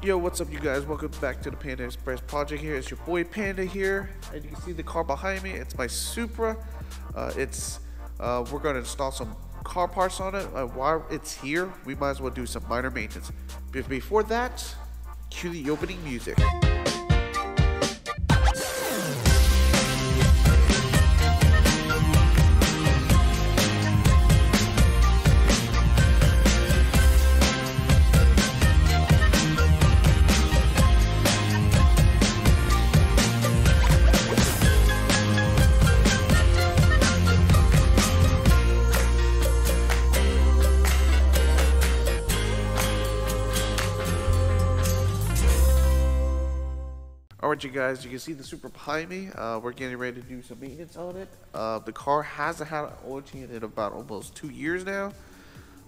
Yo, what's up you guys? Welcome back to the Panda Express project. Here it's your boy Panda here, and you can see the car behind me. It's my Supra. We're going to install some car parts on it. While it's here, we might as well do some minor maintenance. But before that, cue the opening music. Alright you guys, you can see the Supra behind me. We're getting ready to do some maintenance on it. The car hasn't had an oil change in about almost 2 years now.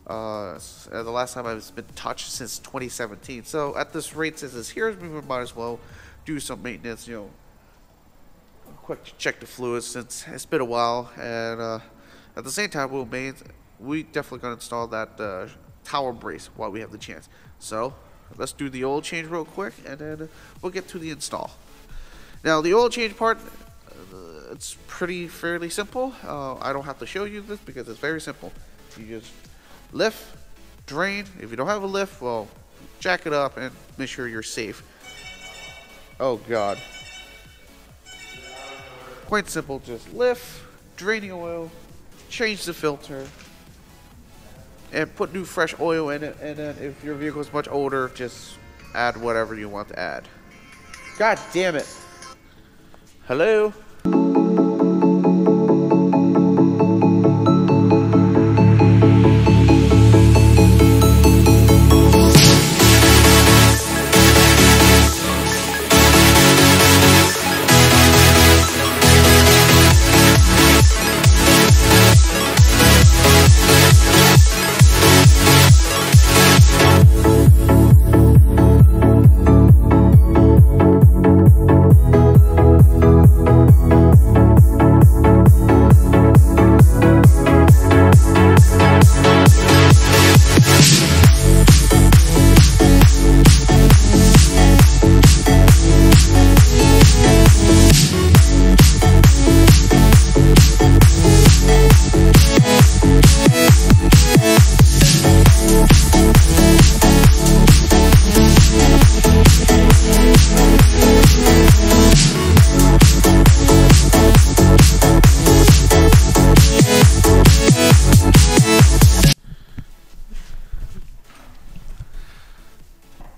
The last time it's been touched since 2017. So at this rate, since it's here, we might as well do some maintenance, quick to check the fluids since it's been a while. And at the same time, we definitely gonna install that tower brace while we have the chance. So let's do the oil change real quick, and then we'll get to the install. Now, the oil change part, it's fairly simple. I don't have to show you this because it's very simple. You just lift, drain. If you don't have a lift, well, jack it up and make sure you're safe. Oh God. Quite simple. Just lift, drain the oil, change the filter, and put new fresh oil in it. And then if your vehicle is much older, just add whatever you want to add. God damn it. Hello?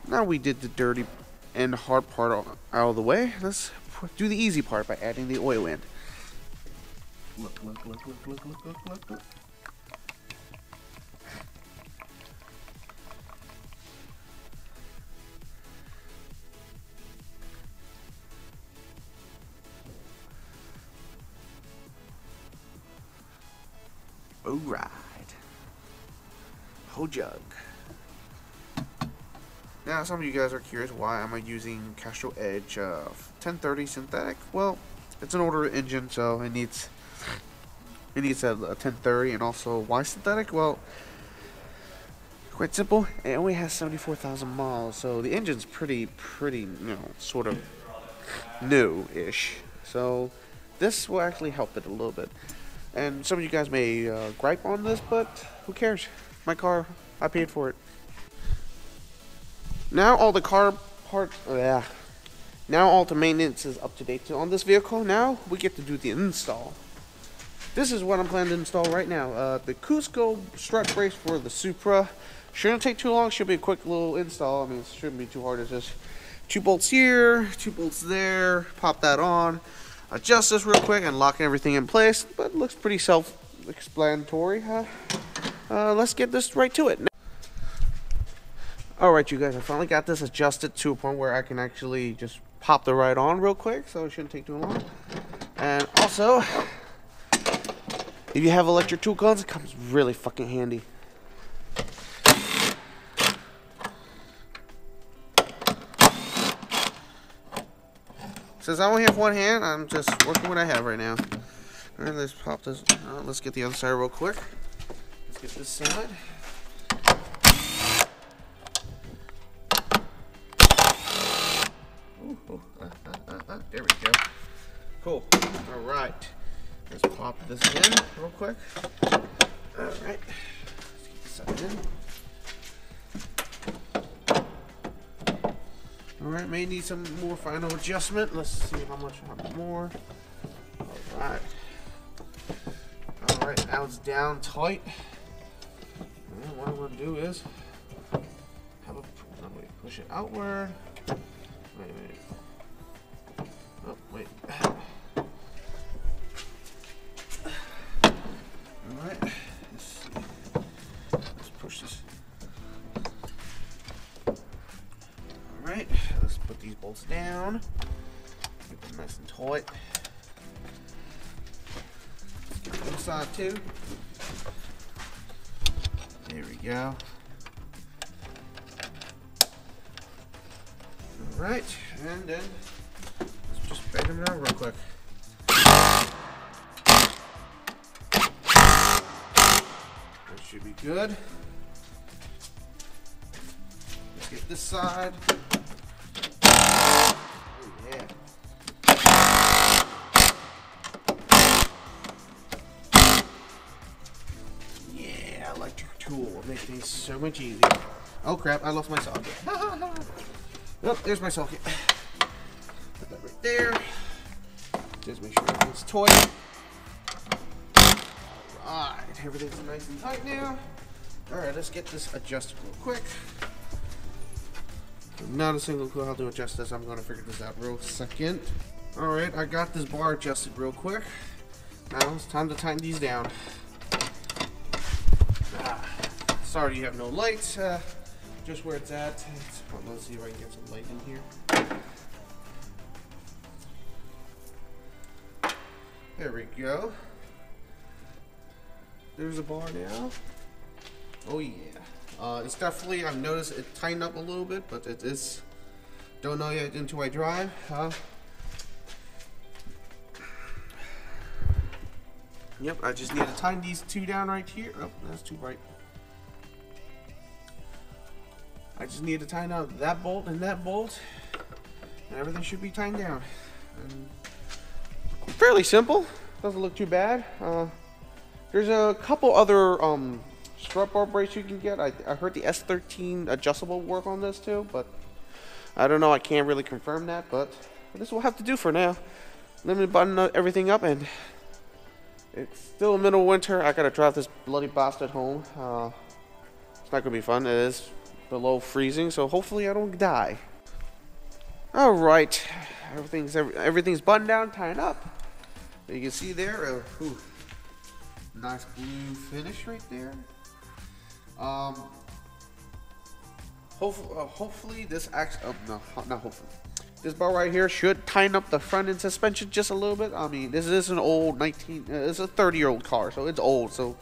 Now we did the dirty and hard part out of the way. Let's do the easy part by adding the oil in. Look. Alright. Whole jug. Now, some of you guys are curious why am I using Castrol Edge 1030 synthetic. Well, it's an older engine, so it needs a 1030. And also, why synthetic? Well, quite simple. It only has 74,000 miles, so the engine's pretty, sort of new-ish. So this will actually help it a little bit. And some of you guys may gripe on this, but who cares? My car, I paid for it. Now all the car parts, now all the maintenance is up to date on this vehicle. Now we get to do the install. This is what I'm planning to install right now. The Cusco strut brace for the Supra. Shouldn't take too long. Should be a quick little install. I mean, it shouldn't be too hard. It's just 2 bolts here, 2 bolts there. Pop that on. Adjust this real quick and lock everything in place. But it looks pretty self-explanatory. Let's get this right to it. Alright you guys, I finally got this adjusted to a point where I can actually just pop the right on real quick, so it shouldn't take too long. And also, if you have electric tool guns, it comes really fucking handy. Since I only have one hand, I'm just working what I have right now. Alright, let's pop this. Let's get the other side real quick. Let's get this side. Oh, there we go. Cool. All right. Let's pop this in real quick. All right. Let's get this side in. All right. May need some more final adjustment. Let's see how much more. All right. All right. Now it's down tight. And what I'm gonna do is push it outward. Wait. Oh, wait. Alright. Let's push this. Alright. Let's put these bolts down. Keep them nice and tight. Let's get the inside too. There we go. Alright, and then let's just bend them down real quick. That should be good. Let's get this side. Oh, yeah. Yeah, electric tool will make things so much easier. Oh crap, I lost my socket. Oh, there's my socket. Put that right there. Just make sure everything's tight. Alright, everything's nice and tight now. Alright, let's get this adjusted real quick. Not a single clue how to adjust this. I'm going to figure this out real second. Alright, I got this bar adjusted real quick. Now it's time to tighten these down. Sorry you have no lights. Just where it's at. Let's see if I can get some light in here. There we go. There's a bar now. Oh yeah. It's definitely, I've noticed it tightened up a little bit, but it is, don't know yet until I drive. Yep, I just need to tighten these two down right here. Oh, that's too bright. I just need to tighten out that bolt and that bolt, and everything should be tightened down. And fairly simple, doesn't look too bad. There's a couple other strut bar brace you can get. I heard the S13 adjustable work on this too, but I don't know, I can't really confirm that, but this will have to do for now. Let me button everything up, and it's still the middle of winter. I gotta drive this bloody bastard home. It's not gonna be fun. It is below freezing, so hopefully I don't die. All right, everything's buttoned down, tied up. You can see there, nice blue finish right there. Hopefully this actually, no, not hopefully. This bar right here should tighten up the front end suspension just a little bit. I mean, this is an old it's a 30-year-old car, so it's old. So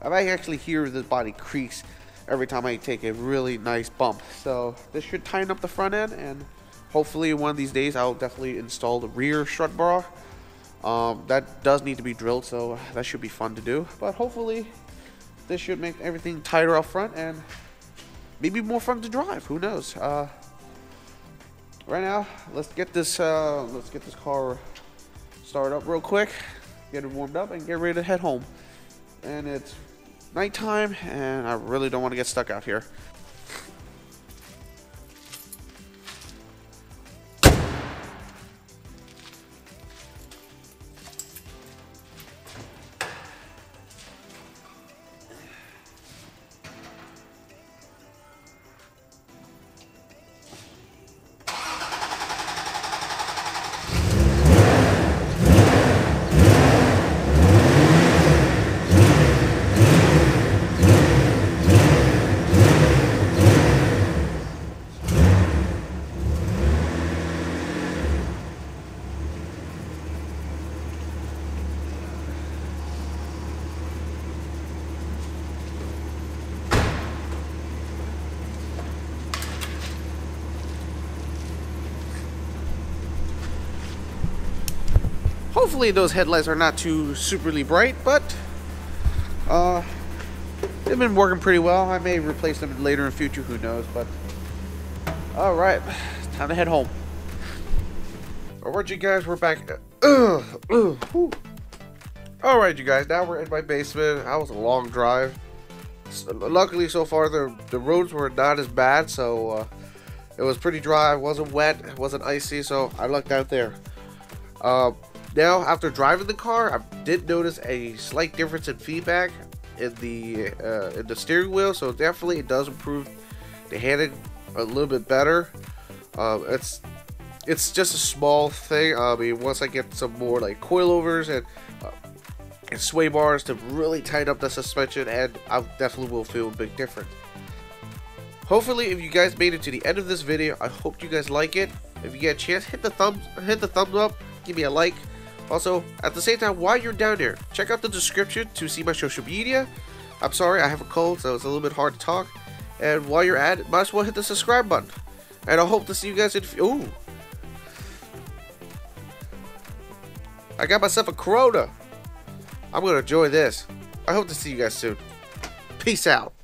I actually hear this body creaks every time I take a really nice bump. So this should tighten up the front end, and hopefully one of these days I'll definitely install the rear strut bar. That does need to be drilled, so that should be fun to do. But hopefully this should make everything tighter up front and maybe more fun to drive. Who knows? Right now, let's get this car started up real quick, get it warmed up, and get ready to head home. And it's nighttime, and I really don't want to get stuck out here. Hopefully those headlights are not too superly bright, but they've been working pretty well. I may replace them later in the future, who knows, but alright, it's time to head home. Alright, you guys, we're back. Alright, you guys, now we're in my basement. That was a long drive. Luckily, so far, the roads were not as bad, so it was pretty dry. It wasn't wet, it wasn't icy, so I lucked out there. Now, after driving the car, I did notice a slight difference in feedback in the steering wheel, so definitely it does improve the handling a little bit better. It's just a small thing. I mean, once I get some more like coilovers and sway bars to really tighten up the suspension, and I definitely will feel a big difference. Hopefully, if you guys made it to the end of this video, I hope you guys like it. If you get a chance, hit the thumbs up, give me a like. Also, at the same time, while you're down there, check out the description to see my social media. I'm sorry, I have a cold, so it's a little bit hard to talk. And while you're at it, might as well hit the subscribe button. And I hope to see you guys in. Ooh, I got myself a Corona. I'm gonna enjoy this. I hope to see you guys soon. Peace out.